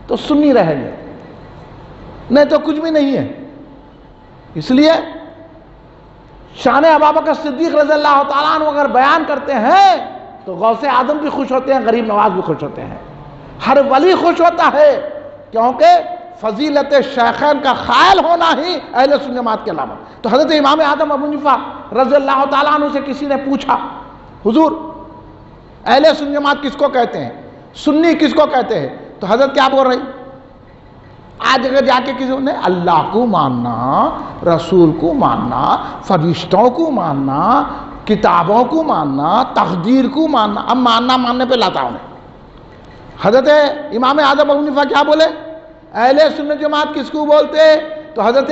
تو سنی رہیں گے، نہیں تو کچھ بھی نہیں ہے۔ اس لیے شان ابوبکر صدیق رضی اللہ تعالیٰ عنہ اگر بیان کرتے ہیں تو غوث اعظم بھی خوش ہوتے ہیں، غریب نواز بھی خوش ہوتے ہیں، ہر ولی خوش ہوتا ہے، کیونکہ فضیلت شیخین کا خائل ہونا ہی اہل سنت جماعت کی علامت۔ تو حضرت امام اعظم ابو حنیفہ رضی اللہ تعالیٰ عنہ سے کسی نے پوچھا، حضور اہل سنت جماعت کس کو کہتے ہیں، سنی کس کو کہتے ہیں؟ تو حضرت کیا بول رہی؟ آج اگر جا کے کسی نے اللہ کو ماننا، رسول کو ماننا، فرشتوں کو ماننا، کتابوں کو ماننا، تقدیر کو ماننا، اب ماننے پہ لاتا ہوں۔ حضرت امام اعظم ابو حنیفہ کیا بولے؟ اہل سنت جماعت کس کو بولتے؟ تو حضرت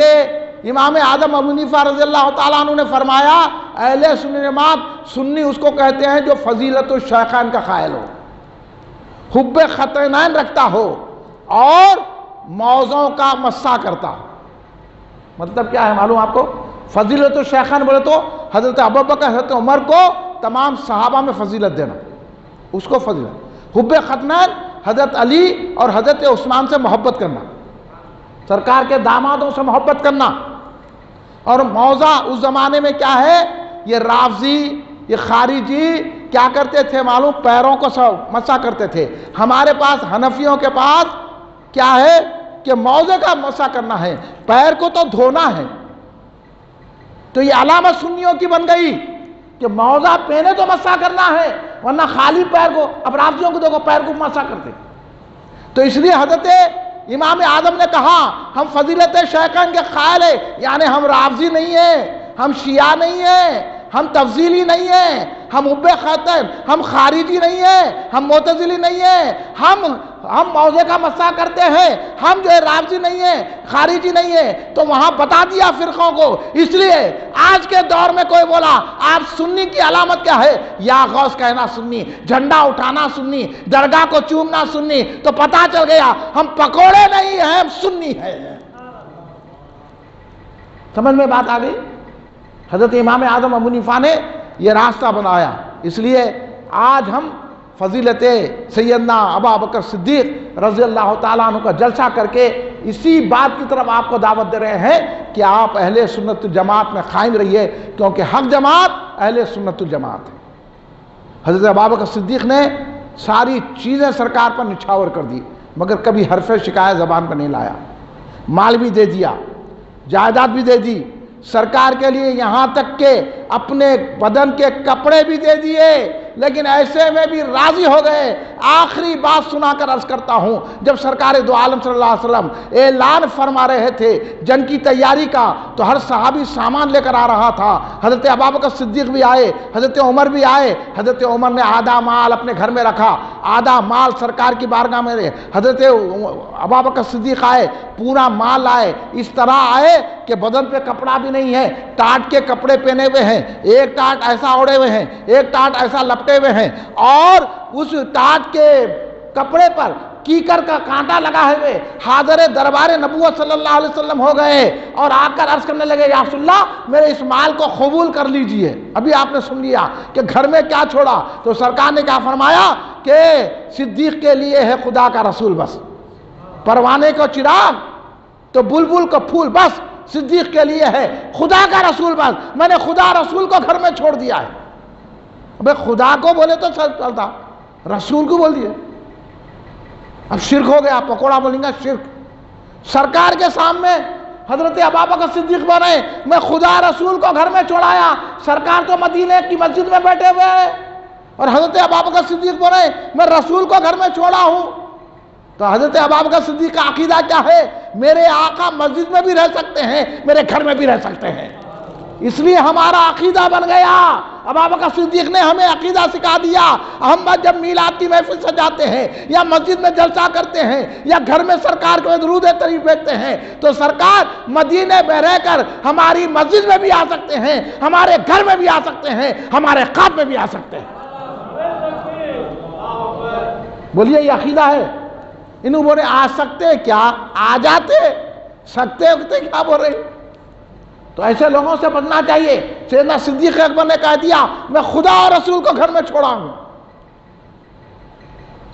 امام اعظم ابو حنیفہ رضی اللہ تعالیٰ عنہ نے فرمایا اہل سنت جماعت سنی اس کو کہتے ہیں جو فضیلت الشیخین کا قائل ہو، حب خطینین رکھتا ہو اور موضوع کا مسا کرتا ہو۔ مطلب کیا ہے معلوم آپ کو؟ فضیلت الشیخین بولے تو حضرت ابوبکر حضرت عمر کو تمام صحابہ میں فضیلت دینا، اس کو فضیلت۔ حب خطینین حضرت علی اور حضرت عثمان سے محبت کرنا، سرکار کے دامادوں سے محبت کرنا۔ اور موضع اس زمانے میں کیا ہے؟ یہ رافضی، یہ خارجی کیا کرتے تھے معلوم؟ پیروں کو مسا کرتے تھے۔ ہمارے پاس حنفیوں کے پاس کیا ہے کہ موضع کا مسا کرنا ہے، پیر کو تو دھونا ہے۔ تو یہ علامت سنیوں کی بن گئی کہ موضع پہنے تو مسا کرنا ہے، ورنہ خالی پیر کو، اب رافضیوں کو دیکھو پیر کو مسا کرتے۔ تو اس لیے حضرت امام اعظم نے کہا ہم فضیلت شیخین کے قائل ہیں، یعنی ہم رافضی نہیں ہیں، ہم شیعہ نہیں ہیں، ہم تفضیلی نہیں ہیں، ہم حب خطین، ہم خارجی نہیں ہیں، ہم معتزلی نہیں ہیں، ہم موضع کا مسا کرتے ہیں، ہم جو ہے رافضی نہیں ہیں، خارجی نہیں ہیں۔ تو وہاں بتا دیا فرقوں کو۔ اس لیے آج کے دور میں کوئی بولا آپ سنی کی علامت کیا ہے؟ یا غوث کہنا سنی، جھنڈا اٹھانا سنی، درگاہ کو چومنا سنی، تو پتا چل گیا ہم پکوڑے نہیں ہیں، ہم سنی ہیں۔ سمجھ میں بات آ گئی؟ حضرت امام اعظم ابو حنیفہ نے یہ راستہ بنایا۔ اس لیے آج ہم فضیلت سیدنا ابوبکر صدیق رضی اللہ تعالیٰ عنہ کا جلسہ کر کے اسی بات کی طرف آپ کو دعوت دے رہے ہیں کہ آپ اہل سنت الجماعت میں قائم رہیے، کیونکہ حق جماعت اہل سنت الجماعت ہے۔ حضرت ابوبکر صدیق نے ساری چیزیں سرکار پر نچھاور کر دی، مگر کبھی حرف شکایت زبان پر نہیں لایا۔ مال بھی دے دیا، جائیداد بھی دے دی، سرکار کے لیے یہاں تک کہ اپنے بدن کے کپڑے بھی دے دیے، لیکن ایسے میں بھی راضی ہو گئے۔ آخری بات سنا کر عرض کرتا ہوں، جب سرکار دو عالم صلی اللہ علیہ وسلم اعلان فرما رہے تھے جنگ کی تیاری کا، تو ہر صحابی سامان لے کر آ رہا تھا۔ حضرت ابوبکر صدیق بھی آئے، حضرت عمر بھی آئے۔ حضرت عمر نے آدھا مال اپنے گھر میں رکھا، آدھا مال سرکار کی بارگاہ میں رہے۔ حضرت ابوبکر صدیق آئے، پورا مال آئے، اس طرح آئے کہ بدن پہ کپڑا بھی نہیں ہے، ٹاٹ کے کپڑے پہنے ہوئے ہیں، ایک ٹاٹ ایسا اوڑے ہوئے ہیں، ایک ٹاٹ ایسا لپٹے ہوئے ہیں، اور اس ٹاٹ کے کپڑے پر کیکر کا کانٹا لگا ہوئے حاضر دربار نبوت صلی اللہ علیہ وسلم ہو گئے، اور آ کر عرض کرنے لگے یا رسول اللہ میرے اس مال کو قبول کر لیجئے۔ ابھی آپ نے سن لیا کہ گھر میں کیا چھوڑا، تو سرکار نے کیا فرمایا کہ صدیق کے لیے ہے خدا کا رسول بس، پروانے کو چراغ تو بلبل کو پھول بس، صدیق کے لیے ہے خدا کا رسول بس، میں نے خدا رسول کو گھر میں چھوڑ دیا ہے۔ ابے خدا کو بولے تو چلتا، رسول کو بول دیا، اب شرک ہو گیا، پکوڑا بولیں گا شرک۔ سرکار کے سامنے حضرت ابوبکر صدیق بنے میں خدا رسول کو گھر میں چھوڑایا، سرکار تو مدینے کی مسجد میں بیٹھے ہوئے ہیں، اور حضرت ابوبکر صدیق بنے میں رسول کو گھر میں چھوڑا ہوں۔ تو حضرت ابوبکر صدیق کا عقیدہ کیا ہے؟ میرے آقا مسجد میں بھی رہ سکتے ہیں، میرے گھر میں بھی رہ سکتے ہیں۔ اس لیے ہمارا عقیدہ بن گیا۔ ابوبکر صدیق نے ہمیں عقیدہ سکھا دیا۔ ہم جب میلاد کی محفل سجاتے ہیں یا مسجد میں جلسہ کرتے ہیں یا گھر میں سرکار کو درود شریف بھیجتے ہیں، تو سرکار مدینے میں رہ کر ہماری مسجد میں بھی آ سکتے ہیں، ہمارے گھر میں بھی آ سکتے ہیں، ہمارے خواب میں بھی آ سکتے ہیں۔ بولیے یہ عقیدہ ہے؟ انہوں بولے آ سکتے کیا، آ جاتے، سکتے ہوتے کیا بول رہے؟ تو ایسے لوگوں سے بچنا چاہیے۔ سیدنا صدیق اکبر نے کہہ دیا میں خدا اور رسول کو گھر میں چھوڑا ہوں۔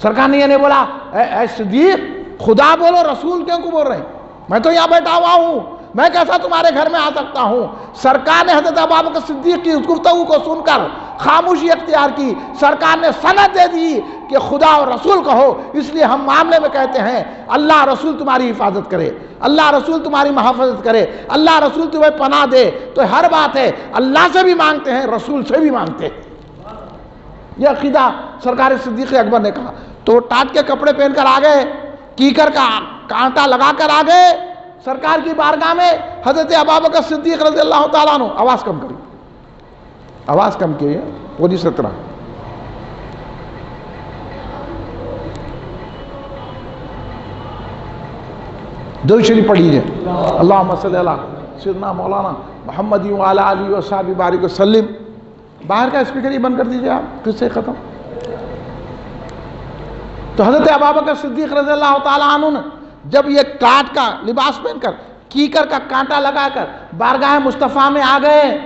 سرکار نے یہ نہیں بولا اے صدیق خدا بولو رسول کیوں کو بول رہے ہیں؟ میں تو یہاں بیٹھا ہوا ہوں، میں کیسا تمہارے گھر میں آ سکتا ہوں؟ سرکار نے حضرت ابوبکر صدیق کی اس گفتگو کو سن کر خاموشی اختیار کی، سرکار نے سند دے دی کہ خدا اور رسول کہو۔ اس لیے ہم معاملے میں کہتے ہیں اللہ رسول تمہاری حفاظت کرے، اللہ رسول تمہاری محافظت کرے، اللہ رسول تمہیں پناہ دے۔ تو ہر بات ہے اللہ سے بھی مانگتے ہیں، رسول سے بھی مانگتے ہیں۔ یہ عقیدہ سرکار صدیق اکبر نے کہا۔ تو ٹاٹ کے کپڑے پہن کر آ گئے، کیکر کا کانٹا لگا کر آ گئے سرکار کی بارگاہ میں۔ حضرت ابوبکر صدیق رضی اللہ تعالیٰ عنہ، آواز کم کری، آواز کم کی، پوری 17 درود شریف پڑھیے۔ اللہم صلی علی سیدنا مولانا محمد وعلی آلہ وصحبہ بارک وسلم۔ باہر کا اسپیکر ہی بند کر دیجئے آپ، پھر سے ختم۔ تو حضرت ابوبکر صدیق رضی اللہ تعالیٰ عنہ نے جب یہ کاٹ کا لباس پہن کر کیکر کا کانٹا لگا کر بارگاہ مصطفیٰ میں آ گئے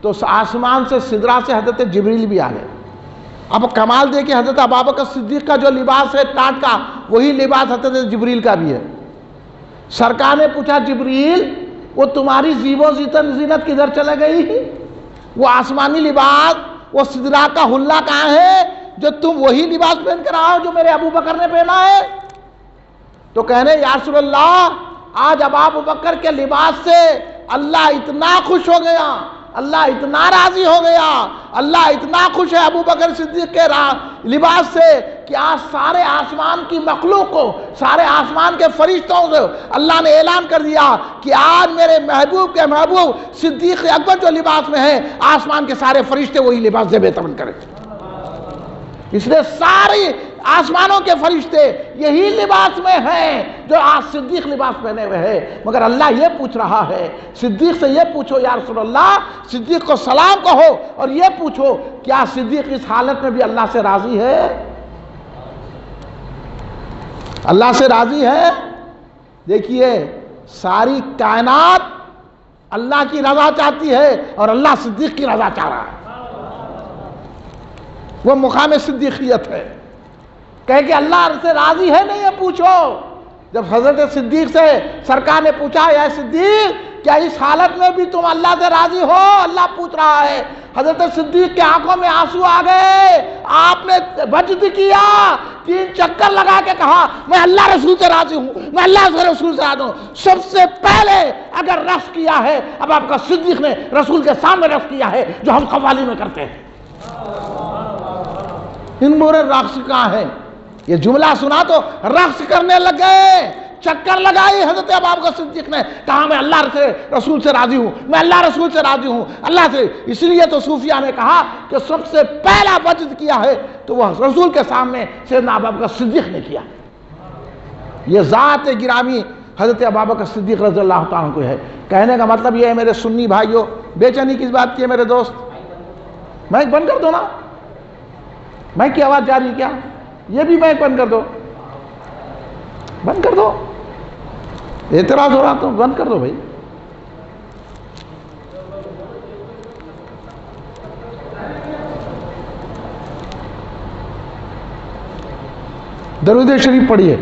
تو آسمان سے سدرہ سے حضرت جبریل بھی آ گئے۔ اب کمال دیکھیں، حضرت ابوبکر صدیق کا جو لباس ہے ٹاٹ کا، وہی لباس حضرت جبریل کا بھی ہے۔ سرکار نے پوچھا جبریل وہ تمہاری زیب و زینت کدھر چلے گئی؟ وہ آسمانی لباس، وہ سدرہ کا حلہ کہاں ہے جو تم وہی لباس پہن کر آؤ جو میرے ابوبکر نے پہنا ہے؟ تو کہنے یا رسول اللہ آج ابوبکر کے لباس سے اللہ اتنا خوش ہو گیا، اللہ اتنا راضی ہو گیا، اللہ اتنا خوش ہے ابوبکر صدیق کے لباس سے کہ آج سارے آسمان کی مخلوق کو، سارے آسمان کے فرشتوں سے اللہ نے اعلان کر دیا کہ آج میرے محبوب کے محبوب صدیق اکبر جو لباس میں ہے، آسمان کے سارے فرشتے وہی لباس زیب تمن کریں۔ اس لیے ساری آسمانوں کے فرشتے یہی لباس میں ہیں جو آج صدیق لباس پہنے ہوئے ہیں۔ مگر اللہ یہ پوچھ رہا ہے، صدیق سے یہ پوچھو یا رسول اللہ، صدیق کو سلام کہو اور یہ پوچھو کیا صدیق اس حالت میں بھی اللہ سے راضی ہے؟ اللہ سے راضی ہے؟ دیکھیے ساری کائنات اللہ کی رضا چاہتی ہے اور اللہ صدیق کی رضا چاہ رہا ہے۔ وہ مقام صدیقیت ہے کہ اللہ سے راضی ہے نہیں، یہ پوچھو۔ جب حضرت صدیق سے سرکار نے پوچھا یا صدیق کیا اس حالت میں بھی تم اللہ سے راضی ہو؟ اللہ پوچھ رہا ہے۔ حضرت صدیق کے آنکھوں میں آنسو آ گئے، آپ نے وجد کیا، 3 چکر لگا کے کہا میں اللہ رسول سے راضی ہوں، میں اللہ سے رسول سے راضی ہوں۔ سب سے پہلے اگر رفع کیا ہے اب آپ کا صدیق نے رسول کے سامنے رفع کیا ہے، جو ہم قوالی میں کرتے ہیں۔ ان بورے رقص کہاں ہے؟ یہ جملہ سنا تو رقص کرنے لگے، چکر لگائی حضرت ابوبکر صدیق نے، کہا میں اللہ سے رسول سے راضی ہوں، میں اللہ رسول سے راضی ہوں، اللہ سے۔ اس لیے تو صوفیہ نے کہا کہ سب سے پہلا وجد کیا ہے تو وہ رسول کے سامنے سیدنا ابوبکر صدیق نے کیا۔ یہ ذات گرامی حضرت ابوبکر صدیق رضی اللہ تعالیٰ کو ہے۔ کہنے کا مطلب یہ ہے میرے سنی بھائیوں، بے چینی کس بات کی ہے میرے دوست؟ مائک بند کر دو نا، مائک کی آواز جاری کیا؟ یہ بھی مائک بند کر دو، بند کر دو، اعتراض ہو رہا تو بند کر دو بھائی۔ درود شریف پڑھیے۔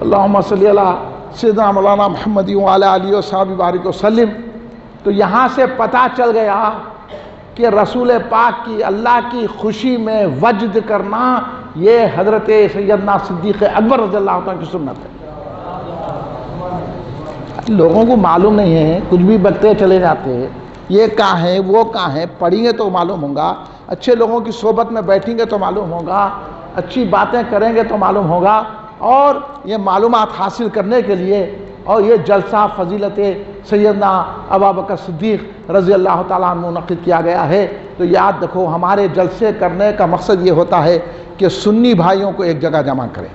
اللہم صلی علی سیدنا مولانا محمد وعلی آلہ وصحبہ بارک وسلم۔ تو یہاں سے پتہ چل گیا کہ رسول پاک کی اللہ کی خوشی میں وجد کرنا یہ حضرت سیدنا صدیق اکبر رضی اللہ عنہ کی سنت ہے۔ لوگوں کو معلوم نہیں ہے، کچھ بھی بکتے چلے جاتے ہیں، یہ کہاں ہے وہ کہاں ہے، پڑھیں گے تو معلوم ہوگا، اچھے لوگوں کی صحبت میں بیٹھیں گے تو معلوم ہوگا، اچھی باتیں کریں گے تو معلوم ہوگا۔ اور یہ معلومات حاصل کرنے کے لیے اور یہ جلسہ فضیلت سیدنا ابوبکر صدیق رضی اللہ تعالیٰ عنہ منعقد کیا گیا ہے۔ تو یاد رکھو ہمارے جلسے کرنے کا مقصد یہ ہوتا ہے کہ سنی بھائیوں کو ایک جگہ جمع کریں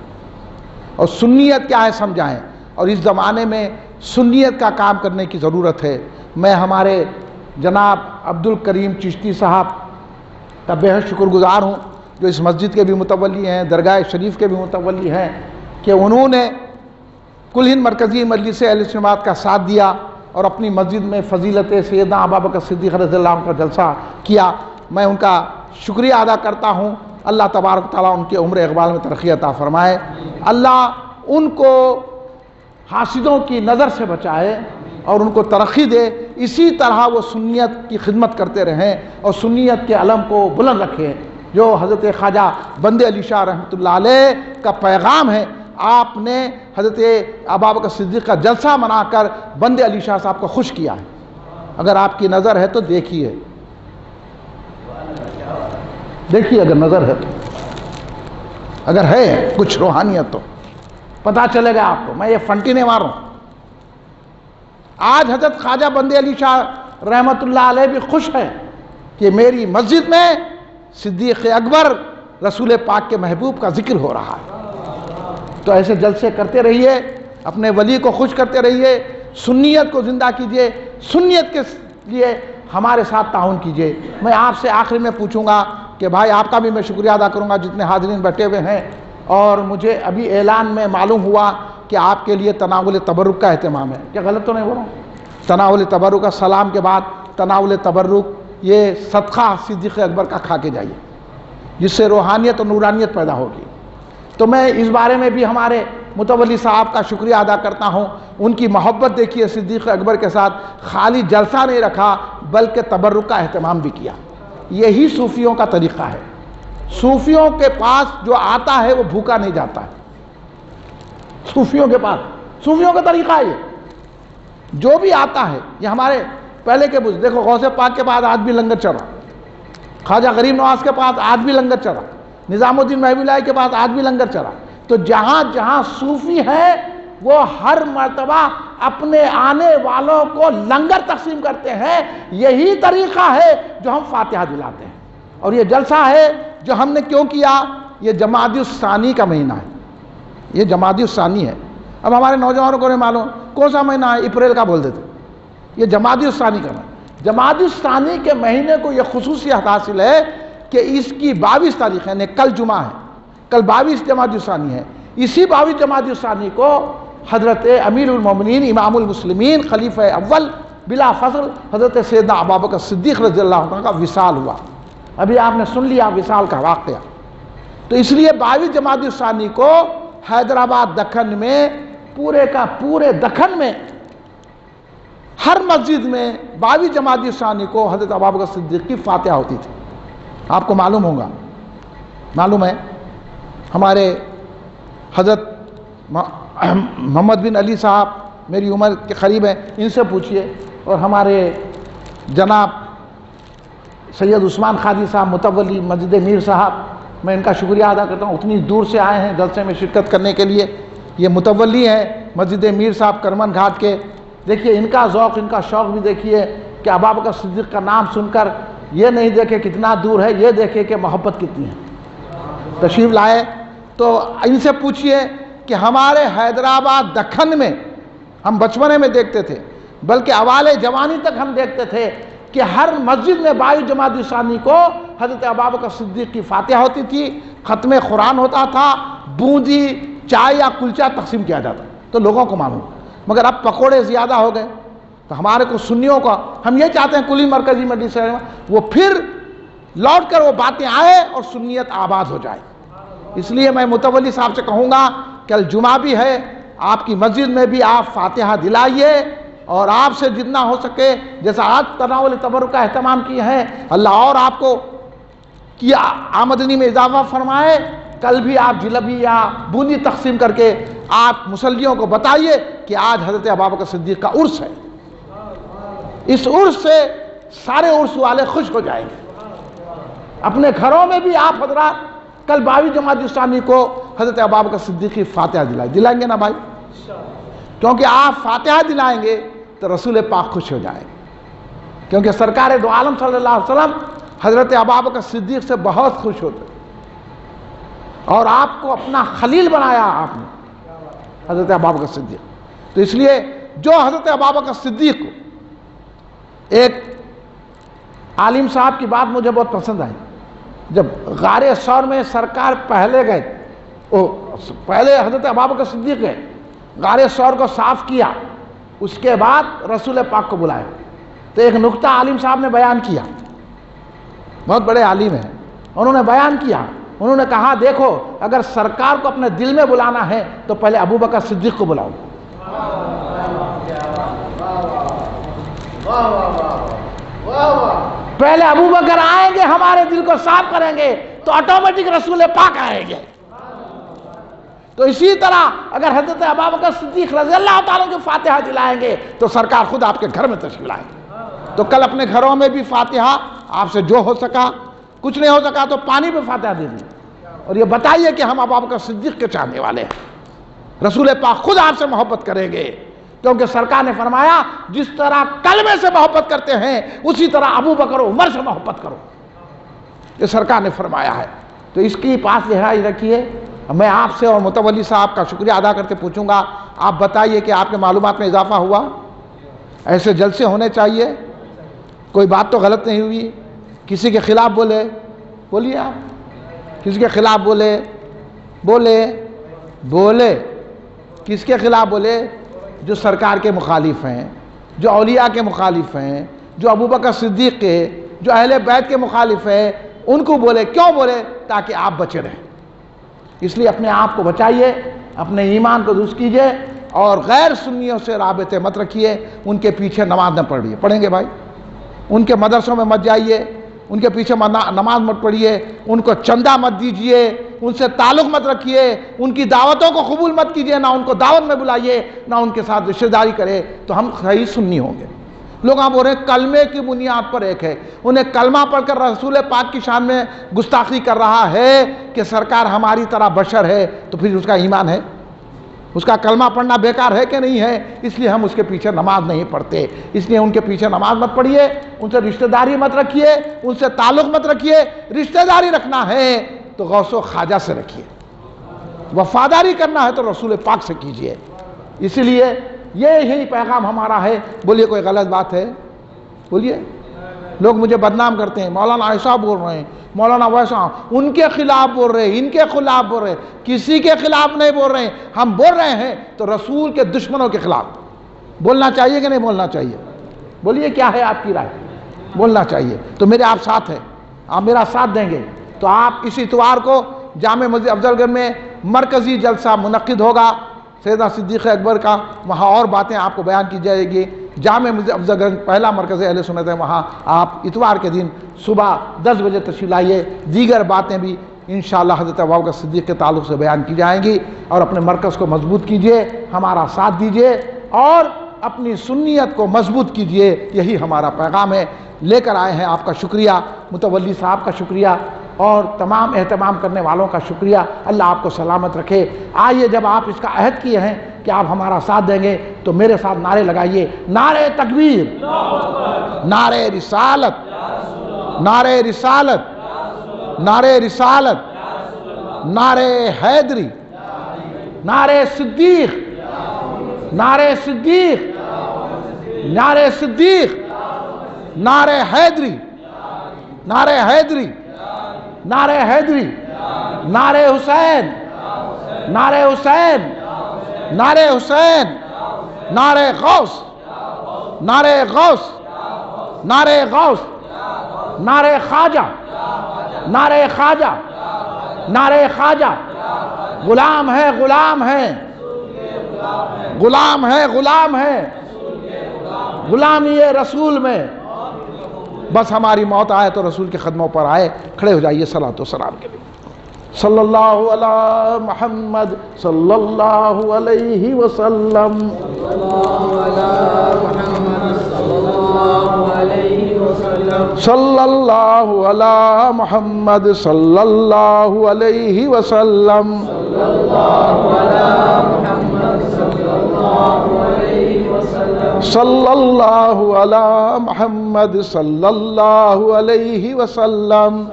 اور سنیت کیا ہے سمجھائیں، اور اس زمانے میں سنیت کا کام کرنے کی ضرورت ہے۔ میں ہمارے جناب عبدالکریم چشتی صاحب کا بہت شکر گزار ہوں جو اس مسجد کے بھی متولی ہیں، درگاہ شریف کے بھی متولی ہیں، کہ انہوں نے کل ہند مرکزی مجلس اہل سنت کا ساتھ دیا اور اپنی مسجد میں فضیلت سیدنا ابوبکر صدیق رضی اللہ عنہ کا جلسہ کیا۔ میں ان کا شکریہ ادا کرتا ہوں اللہ تبارک تعالیٰ ان کے عمر اقبال میں ترقی عطا فرمائے، اللہ ان کو حاسدوں کی نظر سے بچائے اور ان کو ترقی دے، اسی طرح وہ سنیت کی خدمت کرتے رہیں اور سنیت کے علم کو بلند رکھیں، جو حضرت خواجہ بندے علی شاہ رحمۃ اللہ علیہ کا پیغام ہے۔ آپ نے حضرت ابابکر صدیق کا جلسہ منا کر بندے علی شاہ صاحب کو خوش کیا ہے، اگر آپ کی نظر ہے تو دیکھیے، دیکھیے اگر نظر ہے تو، اگر ہے کچھ روحانیت تو پتہ چلے گا آپ کو، میں یہ فنٹی نہیں مار رہا ہوں۔ آج حضرت خواجہ بندے علی شاہ رحمۃ اللہ علیہ بھی خوش ہیں کہ میری مسجد میں صدیق اکبر رسول پاک کے محبوب کا ذکر ہو رہا ہے۔ تو ایسے جلسے کرتے رہیے، اپنے ولی کو خوش کرتے رہیے، سنیت کو زندہ کیجئے، سنیت کے لیے ہمارے ساتھ تعاون کیجئے۔ میں آپ سے آخر میں پوچھوں گا کہ بھائی آپ کا بھی میں شکریہ ادا کروں گا جتنے حاضرین بیٹھے ہوئے ہیں، اور مجھے ابھی اعلان میں معلوم ہوا کہ آپ کے لیے تناول تبرک کا اہتمام ہے، کیا غلط تو نہیں ہو رہا ہوں؟ تناول تبرک کا سلام کے بعد تناول تبرک، یہ صدقہ صدیق اکبر کا کھا کے جائیے، جس سے روحانیت اور نورانیت پیدا ہوگی۔ تو میں اس بارے میں بھی ہمارے متولی صاحب کا شکریہ ادا کرتا ہوں، ان کی محبت دیکھیے صدیق اکبر کے ساتھ، خالی جلسہ نہیں رکھا بلکہ تبرک کا اہتمام بھی کیا۔ یہی صوفیوں کا طریقہ ہے، صوفیوں کے پاس جو آتا ہے وہ بھوکا نہیں جاتا ہے، صوفیوں کے پاس، صوفیوں کا طریقہ ہے یہ، جو بھی آتا ہے، یہ ہمارے پہلے کے بزرگ، دیکھو غوث پاک کے پاس آج بھی لنگر چل رہا، خواجہ غریب نواز کے پاس آج بھی لنگر چل رہا، نظام الدین مہوی اللہ کے پاس آج بھی لنگر چلا۔ تو جہاں جہاں صوفی ہے وہ ہر مرتبہ اپنے آنے والوں کو لنگر تقسیم کرتے ہیں، یہی طریقہ ہے جو ہم فاتحہ دلاتے ہیں۔ اور یہ جلسہ ہے جو ہم نے کیوں کیا، یہ جمادی الثانی کا مہینہ ہے، یہ جمادی الثانی ہے۔ اب ہمارے نوجوانوں کو نہیں معلوم کون سا مہینہ ہے، اپریل کا بول دیتے، یہ جمادی الثانی کا مہینہ۔ جمادی الثانی کے مہینے کو یہ خصوصیت حاصل ہے کہ اس کی 22 تاریخ یعنی کل جمعہ ہے، کل 22 جمادی الثانی ہے۔ اسی 22 جمادی الثانی کو حضرت امیر المومنین امام المسلمین خلیفہ اول بلا فضل حضرت سیدنا ابوبکر صدیق رضی اللہ عنہ کا وصال ہوا۔ ابھی آپ نے سن لیا وصال کا واقعہ۔ تو اس لیے 22 جمادی الثانی کو حیدرآباد دکن میں، پورے کا پورے دکن میں ہر مسجد میں 22 جمادی الثانی کو حضرت ابوبکر صدیق کی فاتحہ ہوتی تھی۔ آپ کو معلوم ہوگا، معلوم ہے ہمارے حضرت محمد بن علی صاحب میری عمر کے قریب ہیں، ان سے پوچھئے، اور ہمارے جناب سید عثمان خادی صاحب متولی مسجد میر صاحب، میں ان کا شکریہ ادا کرتا ہوں، اتنی دور سے آئے ہیں جلسے میں شرکت کرنے کے لیے۔ یہ متولی ہیں مسجد میر صاحب کرمن گھاٹ کے، دیکھیے ان کا ذوق، ان کا شوق بھی دیکھیے کہ ابوبکر صدیق کا نام سن کر یہ نہیں دیکھے کتنا دور ہے، یہ دیکھے کہ محبت کتنی ہے۔ تشریف لائے تو ان سے پوچھئے کہ ہمارے حیدرآباد دکن میں ہم بچپنے میں دیکھتے تھے، بلکہ اوائل جوانی تک ہم دیکھتے تھے کہ ہر مسجد میں 22 جمادی الثانی کو حضرت ابوبکر صدیق کی فاتحہ ہوتی تھی، ختم قرآن ہوتا تھا، بوندی چائے یا کلچا تقسیم کیا جاتا، تو لوگوں کو معلوم۔ مگر اب پکوڑے زیادہ ہو گئے، تو ہمارے کو سنیوں کا ہم یہ چاہتے ہیں کلی مرکزی مجلس سے وہ پھر لوٹ کر وہ باتیں آئے اور سنیت آباد ہو جائے۔ اس لیے میں متولی صاحب سے کہوں گا کل جمعہ بھی ہے، آپ کی مسجد میں بھی آپ فاتحہ دلائیے، اور آپ سے جتنا ہو سکے، جیسا آج تناول تبرک کا اہتمام کیا ہے، اللہ اور آپ کو کی آمدنی میں اضافہ فرمائے۔ کل بھی آپ جلبی یا بوندی تقسیم کر کے آپ مسلیوں کو بتائیے کہ آج حضرت ابوبکر صدیق کا عرس ہے، اس عرس سے سارے عرس والے خوش ہو جائیں گے۔ اپنے گھروں میں بھی آپ حضرات کل 22 جمادی الثانی کو حضرت ابوبکر صدیق کی فاتحہ دلائیں گے نا بھائی، کیونکہ آپ فاتحہ دلائیں گے تو رسول پاک خوش ہو جائیں گے، کیونکہ سرکار دو عالم صلی اللہ علیہ وسلم حضرت ابوبکر صدیق سے بہت خوش ہوتے، اور آپ کو اپنا خلیل بنایا آپ نے حضرت ابوبکر صدیق۔ تو اس لیے جو حضرت ابوبکر صدیق کو، ایک عالم صاحب کی بات مجھے بہت پسند آئی، جب غار ثور میں سرکار پہلے گئے، پہلے حضرت ابوبکر صدیق گئے، غار ثور کو صاف کیا، اس کے بعد رسول پاک کو بلایا، تو ایک نکتہ عالم صاحب نے بیان کیا، بہت بڑے عالم ہیں، انہوں نے بیان کیا، انہوں نے کہا دیکھو اگر سرکار کو اپنے دل میں بلانا ہے تو پہلے ابو بکر صدیق کو بلاؤ. پہلے ابو بکر آئیں گے ہمارے دل کو صاف کریں گے تو آٹومیٹک رسول پاک آئیں گے. تو اسی طرح اگر حضرت ابو بکر صدیق رضی اللہ تعالیٰ کی فاتحہ دلائیں گے تو سرکار خود آپ کے گھر میں تشریف لائیں گے. تو کل اپنے گھروں میں بھی فاتحہ آپ سے جو ہو سکا, کچھ نہیں ہو سکا تو پانی پہ فاتحہ دے دی اور یہ بتائیے کہ ہم ابو بکر صدیق کے چاہنے والے ہیں. رسول پاک خود آپ سے محبت کریں گے کیونکہ سرکار نے فرمایا جس طرح کلمے سے محبت کرتے ہیں اسی طرح ابو بکر و عمر سے محبت کرو, یہ سرکار نے فرمایا ہے. تو اس کی پاس لحاظ رکھیے. میں آپ سے اور متولی صاحب کا شکریہ ادا کرتے پوچھوں گا, آپ بتائیے کہ آپ کے معلومات میں اضافہ ہوا؟ ایسے جلسے ہونے چاہیے, کوئی بات تو غلط نہیں ہوئی, کسی کے خلاف بولیے آپ, کسی کے خلاف بولے کس کے خلاف بولے؟ جو سرکار کے مخالف ہیں, جو اولیاء کے مخالف ہیں, جو ابو بکر صدیق کے, جو اہل بیت کے مخالف ہیں, ان کو بولے. کیوں بولے؟ تاکہ آپ بچے رہیں. اس لیے اپنے آپ کو بچائیے, اپنے ایمان کو درست کیجئے اور غیر سنیوں سے رابطے مت رکھیے. ان کے پیچھے نماز نہ پڑھیے. پڑھیں گے بھائی؟ ان کے مدرسوں میں مت جائیے, ان کے پیچھے نماز مت پڑھیے, ان کو چندہ مت دیجئے, ان سے تعلق مت رکھیے, ان کی دعوتوں کو قبول مت کیجئے, نہ ان کو دعوت میں بلائیے, نہ ان کے ساتھ رشتہ داری کرے, تو ہم صحیح سنی ہوں گے. لوگ آپ بول رہے ہیں کلمے کی بنیاد پر ایک ہے, انہیں کلمہ پڑھ کر رسول پاک کی شان میں گستاخی کر رہا ہے کہ سرکار ہماری طرح بشر ہے, تو پھر اس کا ایمان ہے؟ اس کا کلمہ پڑھنا بیکار ہے کہ نہیں ہے؟ اس لیے ہم اس کے پیچھے نماز نہیں پڑھتے. اس لیے ان کے پیچھے نماز مت پڑھیے, ان سے رشتہ داری مت رکھیے, ان سے تعلق مت رکھیے. رشتہ داری رکھنا ہے تو غوث و خواجہ سے رکھیے, وفاداری کرنا ہے تو رسول پاک سے کیجیے. اسی لیے یہی پیغام ہمارا ہے. بولیے کوئی غلط بات ہے؟ بولیے. لوگ مجھے بدنام کرتے ہیں, مولانا ایسا بول رہے ہیں, مولانا ویسا, ان کے خلاف بول رہے ہیں, ان کے خلاف بول رہے ہیں. کسی کے خلاف نہیں بول رہے ہیں, ہم بول رہے ہیں تو رسول کے دشمنوں کے خلاف. بولنا چاہیے کہ نہیں بولنا چاہیے؟ بولیے کیا ہے آپ کی رائے؟ بولنا چاہیے. تو میرے آپ ساتھ ہیں, آپ میرا ساتھ دیں گے تو آپ اس اتوار کو جامع مسجد افضل گنج میں مرکزی جلسہ منعقد ہوگا سیدنا صدیق اکبر کا. وہاں اور باتیں آپ کو بیان کی جائے گی. جامع مسجد افضل گنج پہلا مرکز اہل سنت ہے, وہاں آپ اتوار کے دن صبح 10 بجے تشریف لائیے. دیگر باتیں بھی انشاءاللہ حضرت ابو بکر صدیق کے تعلق سے بیان کی جائیں گی. اور اپنے مرکز کو مضبوط کیجئے, ہمارا ساتھ دیجئے اور اپنی سنیت کو مضبوط کیجئے. یہی ہمارا پیغام ہے. لے کر آئے ہیں, آپ کا شکریہ, متولی صاحب کا شکریہ اور تمام اہتمام کرنے والوں کا شکریہ. اللہ آپ کو سلامت رکھے. آئیے, جب آپ اس کا عہد کیے ہیں کہ آپ ہمارا ساتھ دیں گے تو میرے ساتھ نعرے لگائیے. نعرے تکبیر, نعرے رسالت, نعرے رسالت, نعرے رسالت, نعرے حیدری, نعرے صدیق, نعرے صدیق, نعرے صدیق, نعرے حیدری, نعرے حیدری, نعرے حیدری, نعرے حسین, نعرے حسین, نعرے حسین, نعرے غوث, نعرے غوث, نعرے غوث, نعرے خواجہ, نعرے خواجہ, نعرے خواجہ. غلام ہے, غلام ہے, غلام ہے, غلام ہے, غلامی رسول میں. بس ہماری موت آئے تو رسول کے قدموں پر آئے. کھڑے ہو جائیے صلاۃ و سلام کے لیے. صلی اللہ علی محمد صلی اللہ علیہ وسلم. صلی اللہ علی محمد صلی اللہ علیہ وسلم. صلی اللہ علی محمد صلی اللہ علیہ وسلم.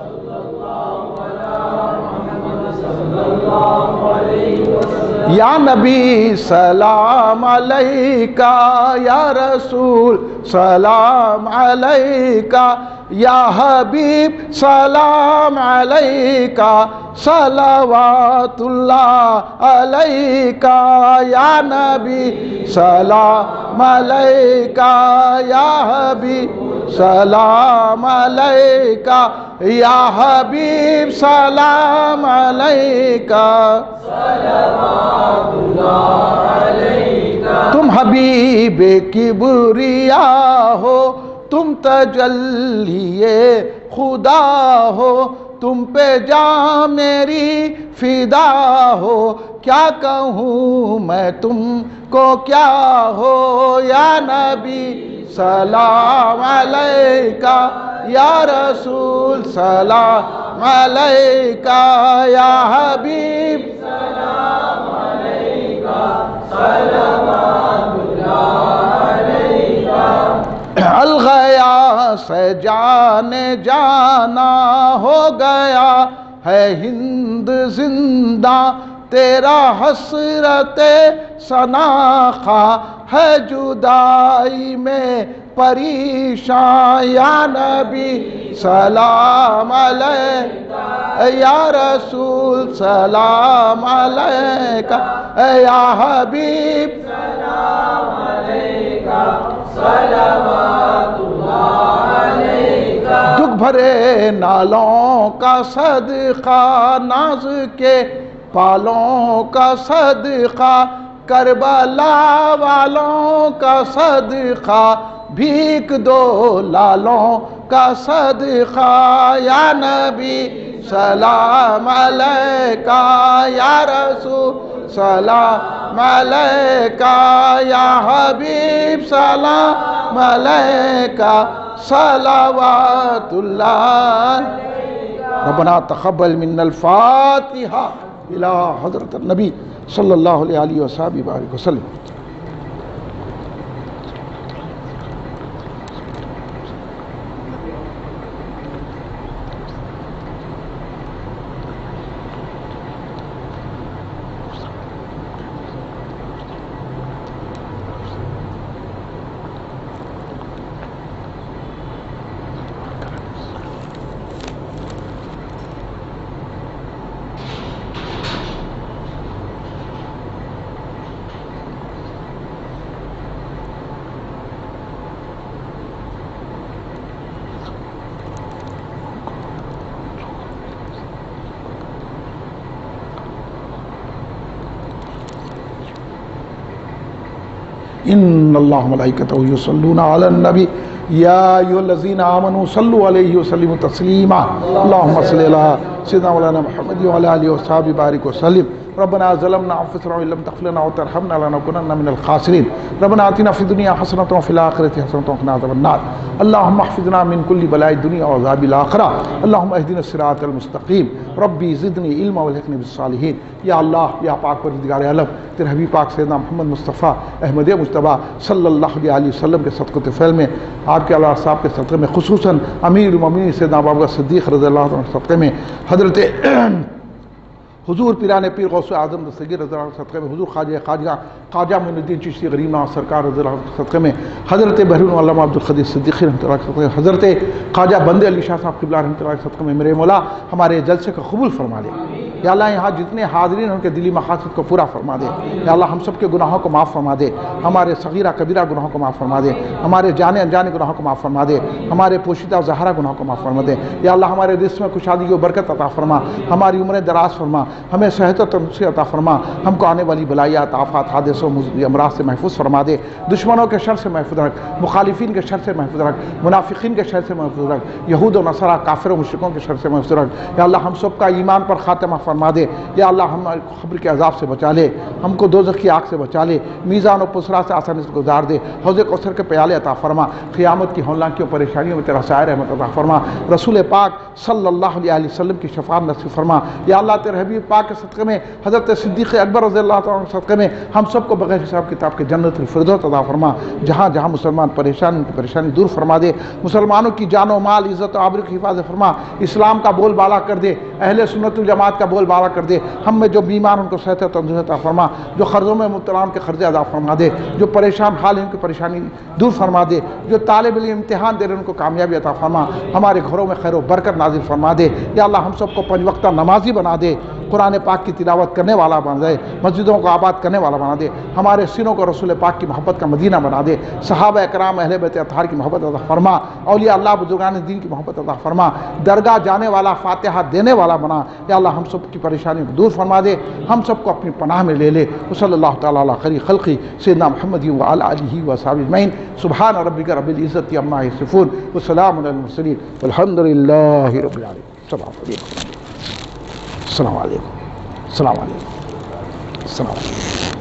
یا نبی سلام علیکہ, یا رسول سلام علیکہ, یا حبیب سلام علیکہ, صلوات اللہ علیکہ. یا نبی سلام علیکہ, یا حبیب سلام علیکہ یا حبیب سلام علیکہ صلوات اللہ علیکہ تم حبیب کبریا ہو تم تجلی خدا ہو تم پہ جان میری فدا ہو کیا کہوں میں تم کو کیا ہو یا نبی سلام علیکہ یا رسول سلام علیکہ یا حبیب سلام علیکہ صلوات اللہ علیکہ الغیاث جانے جانا ہو گیا ہے ہند زندہ تیرا حسرت سناخا ہے جدائی میں پریشان یا نبی سلام علیکہ یا رسول سلام علیکہ یا حبیب سلام علیکہ صلوات اللہ علیکہ دکھ بھرے نالوں کا صدقہ ناز کے پالوں کا صدقہ کربلا والوں کا صدقہ بھیک دو لالوں کا صدقہ یا نبی سلام علیکہ یا رسول سلام علیکہ یا حبیب سلام علیکہ صلوات اللہ ربنا تقبل من الفاتحہ الى حضرت النبی صلی اللہ علیہ وسلم وسلم ان اللہ ملائکتہ یصلون علی النبی یا ایھا الذین آمنوا صلوا علیہ وسلموا تسلیما اللہم صلی علی سیدنا مولانا محمد وعلی آلہ وصحبہ بارک وسلم ربنا ظلمنا انفسنا وان لم تغفر لنا وترحمنا لنكونن من الخاسرین ربنا آتنا فی الدنیا حسنۃ وفی الآخرۃ حسنۃ وقنا عذاب النار اللہم احفظنا من کل بلاء الدنیا وعذاب الآخرہ اللہم اہدنا الصراط المستقیم ربی زدنی علما والحقنی بالصالحین یا اللہ یا پاک پروردگار عالم تیرے حبیب پاک سیدنا محمد مصطفیٰ احمد مجتبیٰ صلی اللہ علیہ وسلم کے صدقۃ فعل میں آپ کے اللہ صاحب کے صدقے میں خصوصاً امیر المومنین سیدنا ابوبکر صدیق رضی اللہ عنہ کے صدقے میں حضرت حضور پیران پیر غوث اعظم دستگیر رضی اللہ عنہ صدقے میں حضور خواجہ معین الدین چشتی غریب نواز سرکار رضی اللہ عنہ صدقے میں حضرت بحرون علامہ عبدالقدیر صدیقی رحمۃ اللہ صدقے میں حضرت خواجہ بندے علی شاہ صاحب قبلہ رحمۃ اللہ صدقے میں میرے مولا ہمارے جلسے کا قبول فرما دے یا اللہ یہاں جتنے حاضرین ہیں ان کے دلی مقاصد کو پورا فرما دے یا اللہ ہم سب کے گناہوں کو معاف فرما دے ہمارے صغیرہ کبیرہ گناہوں کو معاف فرما دے ہمارے جانے انجانے گناہوں کو معاف فرما دے ہمارے پوشیدہ و ظاہرہ گناہوں کو معاف فرما دے یا اللہ ہمارے رزق میں خوشحالی و برکت عطا فرما ہماری عمریں دراز فرما ہمیں صحت و تندرستی عطا فرما ہم کو آنے والی بلائیات آفات حادثوں امراض سے محفوظ فرما دے دشمنوں کے شر سے محفوظ رکھ مخالفین کے شر سے محفوظ رکھ منافقین کے شر سے محفوظ رکھ یہود و نصارہ کافر و مشرکوں کے شر سے محفوظ رکھ یا اللہ ہم سب کا ایمان پر خاتمہ فرما دے یا اللہ ہم قبر کے عذاب سے بچا لے ہم کو دوزخ کی آگ سے بچا لے میزان و پسرا سے آسانی سے گزار دے حوض کوثر کے پیالے عطا فرما قیامت کی ہولناکیوں پریشانیوں میں تیرا سایہ رحمت عطا فرما رسول پاک صلی اللہ علیہ وسلم کی شفاعت نصیب فرما یا اللہ تیرے حبیب پاک کے صدقے میں حضرت صدیق اکبر رضی اللہ عنہ صدقے میں ہم سب کو بغیر حساب کتاب کے جنت الفردوس عطا فرما جہاں جہاں مسلمان پریشان ان کی پریشانی دور فرما دے مسلمانوں کی جان و مال عزت و آبرو کی حفاظت فرما اسلام کا بول بالا کر دے اہل سنت الجماعت کا بول بالا کر دے ہم میں جو بیمار ان کو صحت و تندرستی عطا فرما جو قرضوں میں مبتلا ان کے قرضے ادا فرما دے جو پریشان حال ان کی پریشانی دور فرما دے جو طالب علم امتحان دے رہے ان کو کامیابی عطا فرما ہمارے گھروں میں خیر و برکت نازل فرما دے یا اللہ ہم سب کو 5 وقتہ نمازی بنا دے قرآن پاک کی تلاوت کرنے والا بنا دے، مسجدوں کو آباد کرنے والا بنا دے، ہمارے سینوں کو رسول پاک کی محبت کا مدینہ بنا دے، صحابہ اکرام اہل بیت اطہار کی محبت عطا فرما، اولیاء اللہ بزرگان دین کی محبت عطا فرما، درگاہ جانے والا فاتحہ دینے والا بنا، یا اللہ ہم سب کی پریشانی کو دور فرما دے، ہم سب کو اپنی پناہ میں لے لے۔ وصلی اللہ تعالیٰ علی خیر خلقی سیدنا محمد وعلی آلہ وصحبہ اجمعین، سبحان ربک رب العزت عما یصفون وسلام علی المرسلین والحمد للہ رب العالمین۔ السلام علیکم، السلام علیکم، السلام علیکم، السلام علیکم۔